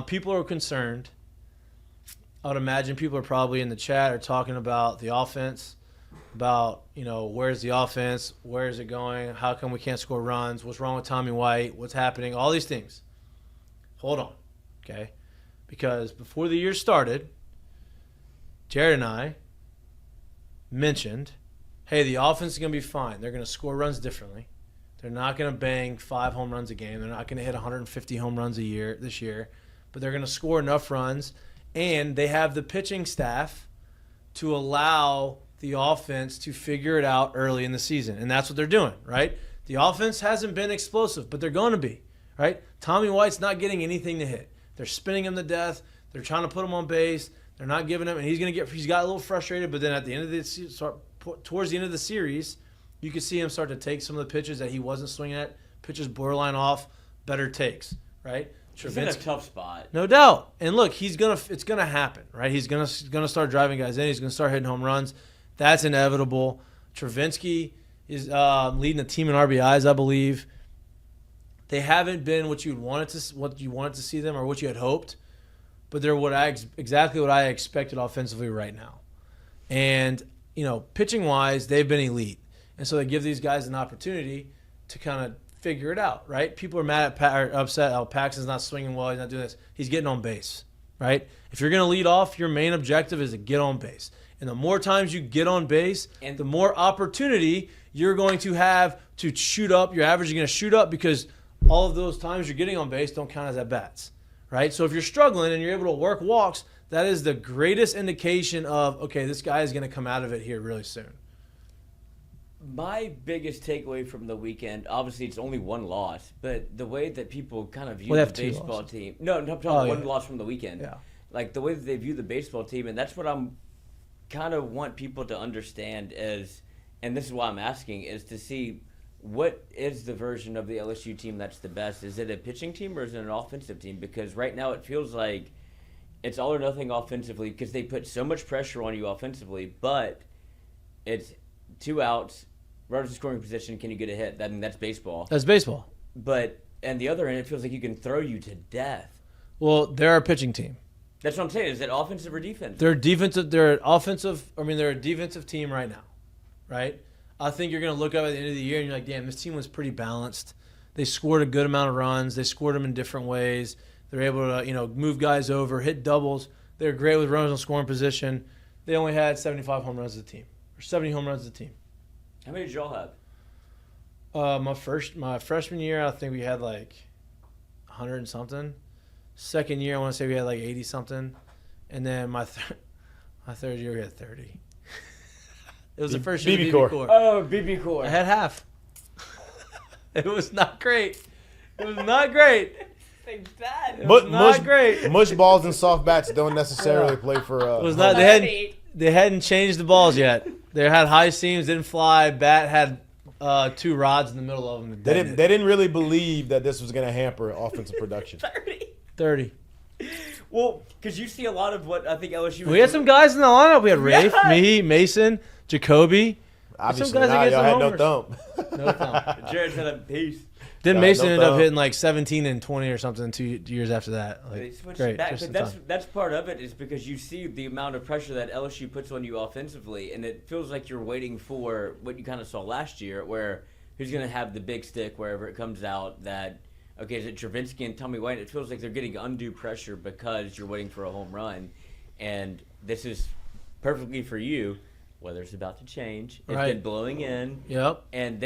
People are concerned. I would imagine people are probably in the chat are talking about the offense, about, where's the offense? Where is it going? How come we can't score runs? What's wrong with Tommy White? What's happening? All these things. Hold on, okay? Because before the year started, Jared and I mentioned, hey, the offense is going to be fine. They're going to score runs differently. They're not going to bang 5 home runs a game. They're not going to hit 150 home runs a year this year. But they're going to score enough runs, and they have the pitching staff to allow the offense to figure it out early in the season. And that's what they're doing, right? The offense hasn't been explosive, but they're going to be, right? Tommy White's not getting anything to hit. They're spinning him to death. They're trying to put him on base. They're not giving him, and he's got a little frustrated, but then at the end of the towards the end of the series, you could see him start to take some of the pitches that he wasn't swinging at, pitches borderline off, better takes, right? He's in a tough spot. No doubt. And look, it's gonna happen, right? He's gonna start driving guys in. He's gonna start hitting home runs. That's inevitable. Travinsky is leading the team in RBIs, I believe. They haven't been what you wanted to see them or what you had hoped, but they're exactly what I expected offensively right now. And pitching wise, they've been elite, and so they give these guys an opportunity to kind of figure it out, right? People are mad at or upset. Oh, Paxton's not swinging well. He's not doing this. He's getting on base, right? If you're going to lead off, your main objective is to get on base. And the more times you get on base, and the more opportunity you're going to have to shoot up. Your average is going to shoot up because all of those times you're getting on base don't count as at-bats, right? So if you're struggling and you're able to work walks, that is the greatest indication of, okay, this guy is going to come out of it here really soon. My biggest takeaway from the weekend, obviously it's only one loss, but the way that people kind of view the baseball team. No, I'm talking one loss from the weekend. Yeah. Like the way that they view the baseball team, and that's what I'm kind of want people to understand is, and this is why I'm asking, is to see what is the version of the LSU team that's the best. Is it a pitching team or is it an offensive team? Because right now it feels like it's all or nothing offensively because they put so much pressure on you offensively, but it's 2 outs, runners in scoring position, can you get a hit? I mean, that's baseball. That's baseball. But on the other end, it feels like you can throw you to death. Well, they're a pitching team. That's what I'm saying. Is it offensive or defensive? They're defensive. They're offensive. They're a defensive team right now, right? I think you're going to look up at the end of the year and you're like, damn, this team was pretty balanced. They scored a good amount of runs. They scored them in different ways. They're able to, move guys over, hit doubles. They're great with runners on scoring position. They only had 75 home runs as a team, or 70 home runs as a team. How many did y'all have? My freshman year, I think we had like 100 and something. Second year, I want to say we had like 80 something, and then my third year we had 30. It was the first year BB BB Core. Oh, BB Core. I had half. It was not great. It was not great. It was not great. Mush balls and soft bats don't necessarily play for. It was not. They hadn't changed the balls yet. They had high seams, didn't fly. Bat had 2 rods in the middle of them. They didn't really believe that this was going to hamper offensive production. 30. Well, because you see a lot of what I think LSU. We had some guys in the lineup. We had Rafe, me, Mason, Jacoby. Obviously, some guys y'all had no homers. thump. No thumb. Jared said a piece. Then No, Mason no ended up thumb. hitting like 17 and 20 or something 2 years after that. They Like, switched great. back, just but in time. that's part of it is because you see the amount of pressure that LSU puts on you offensively, and it feels like you're waiting for what you kind of saw last year, where who's going to have the big stick wherever it comes out. That okay, is it Travinsky and Tommy White? It feels like they're getting undue pressure because you're waiting for a home run, and this is perfectly for you. Weather's about to change. It's been blowing in. Yep. And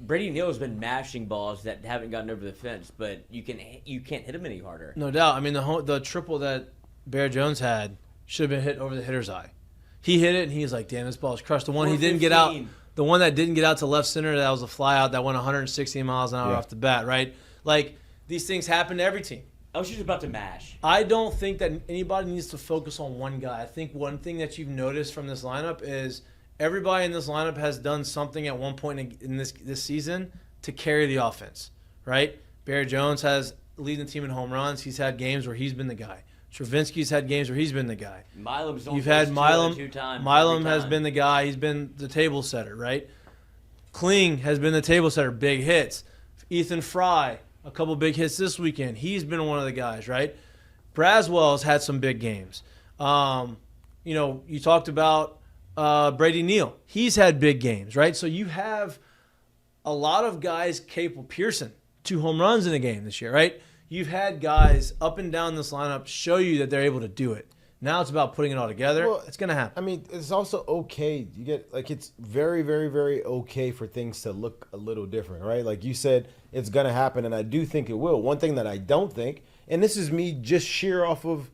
Brady Neal has been mashing balls that haven't gotten over the fence, but you can't hit them any harder. No doubt. I mean, the triple that Bear Jones had should have been hit over the hitter's eye. He hit it, and he's like, damn, this ball's crushed. The one he didn't get out, the one that didn't get out to left center, that was a fly out that went 160 miles an hour off the bat, right? Like, these things happen to every team. LSU's about to mash. I don't think that anybody needs to focus on one guy. I think one thing that you've noticed from this lineup is everybody in this lineup has done something at one point in this season to carry the offense, right? Bear Jones has leading the team in home runs. He's had games where he's been the guy. Stravinsky's had games where he's been the guy. You've had Milam. 2 times. Milam has been the guy. He's been the table setter, right? Kling has been the table setter, big hits. Ethan Fry, a couple big hits this weekend. He's been one of the guys, right? Braswell's had some big games. You talked about Brady Neal. He's had big games, right? So you have a lot of guys capable. Pearson, 2 home runs in a game this year, right? You've had guys up and down this lineup show you that they're able to do it. Now it's about putting it all together. Well, it's going to happen. I mean, it's also okay. You get it's very, very, very okay for things to look a little different, right? Like you said, it's going to happen, and I do think it will. One thing that I don't think, and this is me just sheer off of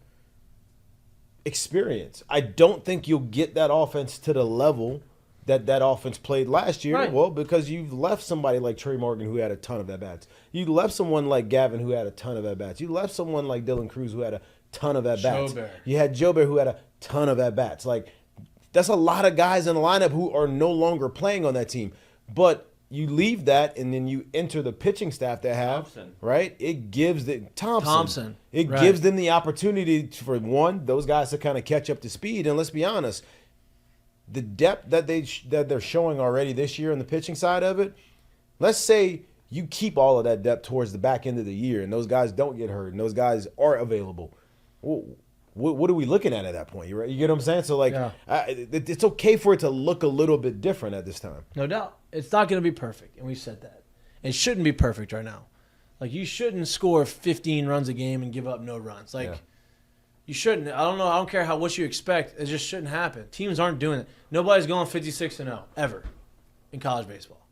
experience, I don't think you'll get that offense to the level that offense played last year. Right. Well, because you've left somebody like Trey Morgan who had a ton of at-bats. You left someone like Gavin who had a ton of at-bats. You left someone like Dylan Cruz who had a ton of at-bats. Jobert. You had Jobert who had a ton of at-bats. Like, that's a lot of guys in the lineup who are no longer playing on that team. But you leave that and then you enter the pitching staff they have, Thompson. right? It gives Thompson. It Right. gives them the opportunity for, one, those guys to kind of catch up to speed. And let's be honest, the depth that they're showing already this year on the pitching side of it, let's say you keep all of that depth towards the back end of the year and those guys don't get hurt and those guys are available. Well, what are we looking at that point? You get what I'm saying? So, like, Yeah. it's okay for it to look a little bit different at this time. No doubt. It's not going to be perfect, and we've said that. It shouldn't be perfect right now. Like, you shouldn't score 15 runs a game and give up no runs. Like, Yeah. you shouldn't. I don't know. I don't care what you expect. It just shouldn't happen. Teams aren't doing it. Nobody's going 56-0 ever in college baseball.